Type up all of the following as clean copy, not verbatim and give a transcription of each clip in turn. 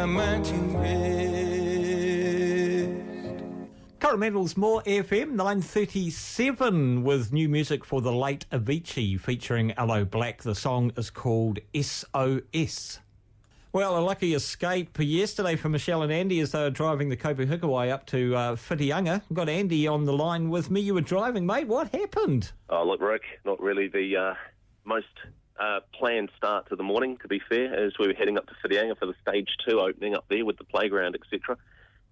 my mind to rest. Coromandels More FM, 9:37, with new music for the late Avicii featuring Aloe Black. The song is called SOS. Well, a lucky escape yesterday for Michelle and Andy as they were driving the kopu-hikuai up to Whitianga. I've got Andy on the line with me. You were driving, mate. What happened? Oh, look, Rick, not really the most planned start to the morning, to be fair, as we were heading up to Whitianga for the Stage 2 opening up there with the playground, etc.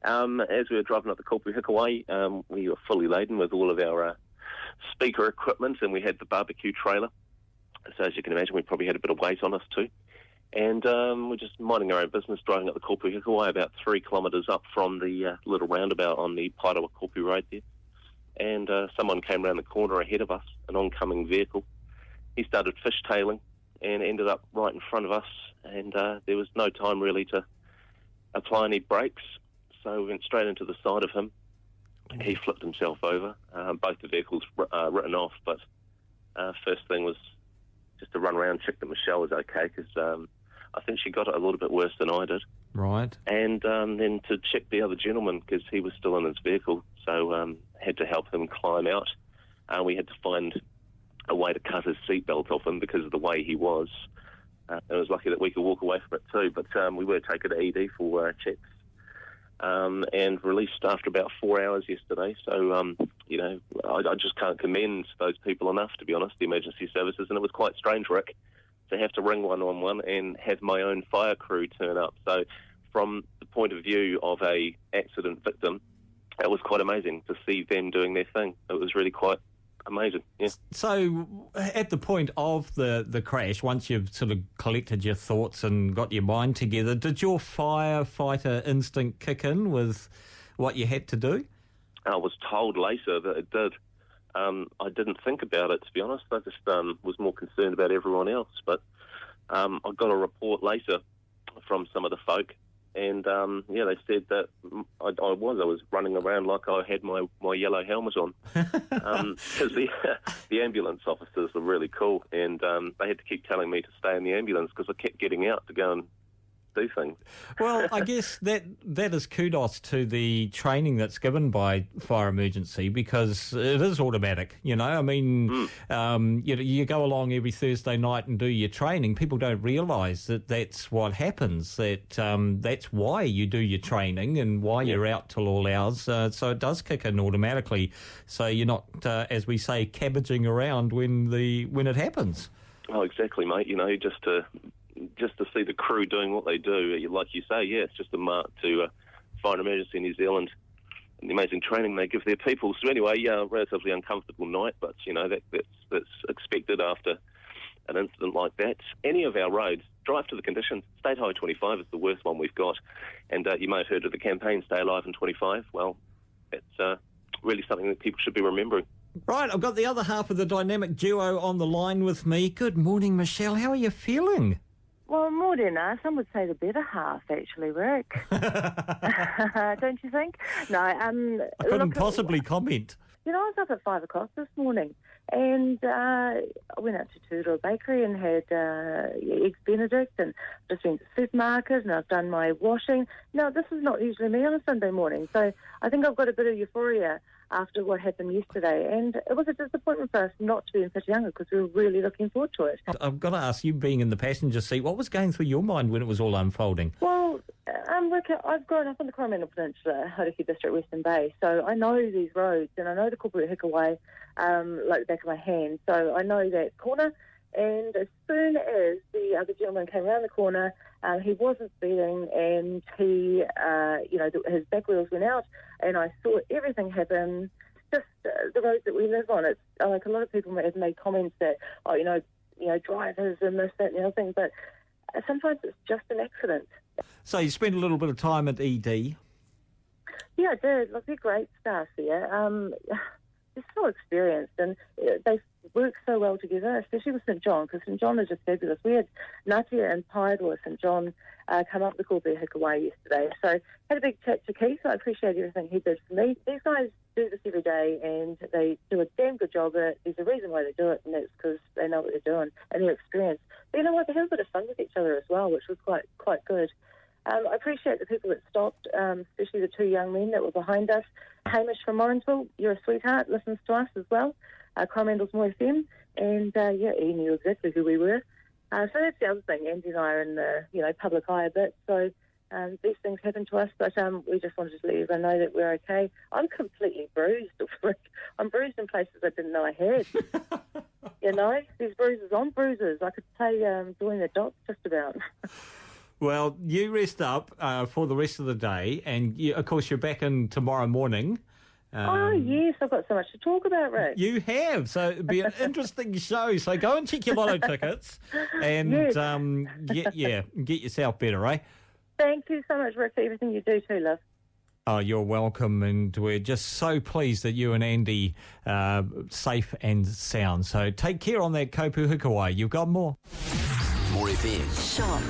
As we were driving up the kopu-hikuai, we were fully laden with all of our speaker equipment, and we had the barbecue trailer. So as you can imagine, we probably had a bit of weight on us too. And we're just minding our own business, driving up the kopu-hikuai about 3 kilometres up from the little roundabout on the Pairawa Kopu Road there. And someone came around the corner ahead of us, an oncoming vehicle. He started fishtailing and ended up right in front of us, and there was no time really to apply any brakes, so we went straight into the side of him. He flipped himself over. Both the vehicles written off, but first thing was just to run around, check that Michelle was okay, because I think she got it a little bit worse than I did. Right. And then to check the other gentleman, because he was still in his vehicle, so had to help him climb out. We had to find a way to cut his seatbelt off him because of the way he was. It was lucky that we could walk away from it too, but we were taken to ED for checks and released after about 4 hours yesterday. So, I just can't commend those people enough, to be honest, the emergency services, and it was quite strange, Rick, to have to ring 111 and have my own fire crew turn up. So from the point of view of a accident victim, it was quite amazing to see them doing their thing. It was really quite amazing, yeah. So at the point of the crash, once you've sort of collected your thoughts and got your mind together, did your firefighter instinct kick in with what you had to do? I was told later that it did. I didn't think about it, to be honest. I just was more concerned about everyone else. But I got a report later from some of the folk, and they said that I was running around like I had my yellow helmet on, because the ambulance officers were really cool, and they had to keep telling me to stay in the ambulance because I kept getting out to go and do things. Well, I guess that is kudos to the training that's given by fire emergency, because it is automatic, you know. I mean, you go along every Thursday night and do your training. People don't realise that that's what happens, that's why you do your training and why you're out till all hours. So it does kick in automatically. So you're not, as we say, cabbaging around when it happens. Oh, exactly, mate. You know, just to see the crew doing what they do, like you say, it's just a mark to Fire and Emergency New Zealand and the amazing training they give their people. So anyway, relatively uncomfortable night, but you know that's expected after an incident like that. Any of our roads, drive to the conditions. State Highway 25 is the worst one we've got, and you may have heard of the campaign Stay Alive in 25. Well, it's really something that people should be remembering. Right, I've got the other half of the dynamic duo on the line with me. Good morning, Michelle. How are you feeling? Well, more than us. Some would say the better half, actually, Rick. Don't you think? No, I couldn't possibly comment. You know, I was up at 5 o'clock this morning, and I went out to Tudor Bakery and had Eggs Benedict, and just went to the supermarket, and I've done my washing. Now, this is not usually me on a Sunday morning, so I think I've got a bit of euphoria after what happened yesterday, and it was a disappointment for us not to be in Whitianga because we were really looking forward to it. I've got to ask you, being in the passenger seat, what was going through your mind when it was all unfolding? Well, Rick, I've grown up on the Coromandel Peninsula, Hauraki District, Western Bay, so I know these roads, and I know the kopu-hikuai like the back of my hand, so I know that corner. And as soon as the other gentleman came around the corner, he wasn't speeding, and he, his back wheels went out, and I saw everything happen. Just the roads that we live on. It's like a lot of people have made comments that, drivers and this, that, and the other thing, but sometimes it's just an accident. So you spent a little bit of time at ED. Yeah, I did. Look, they're great staff there. They're so experienced, and they work so well together, especially with St John, because St John is just fabulous. We had Natia and Pairawa St John come up the kopu-hikuai yesterday, so had a big chat to Keith. I appreciate everything he did for me. These guys do this every day, and they do a damn good job at it. There's a reason why they do it, and that's because they know what they're doing and they're experienced. But you know what? They have a bit of fun with each other as well, which was quite good. I appreciate the people that stopped, especially the two young men that were behind us. Hamish from Morrinsville, you're a sweetheart, listens to us as well. Coromandels More FM, and he knew exactly who we were. So that's the other thing. Andy and I are in the public eye a bit, so these things happen to us. But we just wanted to let everyone know that we're okay. I'm completely bruised. I'm bruised in places I didn't know I had. There's bruises on bruises. I could play doing the dots just about. Well, you rest up for the rest of the day, and of course you're back in tomorrow morning. Yes, I've got so much to talk about, Rick. You have, so it'll be an interesting show. So go and check your lotto tickets and get yourself better, eh? Thank you so much, Rick, for everything you do too, love. Oh, you're welcome, and we're just so pleased that you and Andy are safe and sound. So take care on that kopu-hikuai. You've got more. More FM. Sure.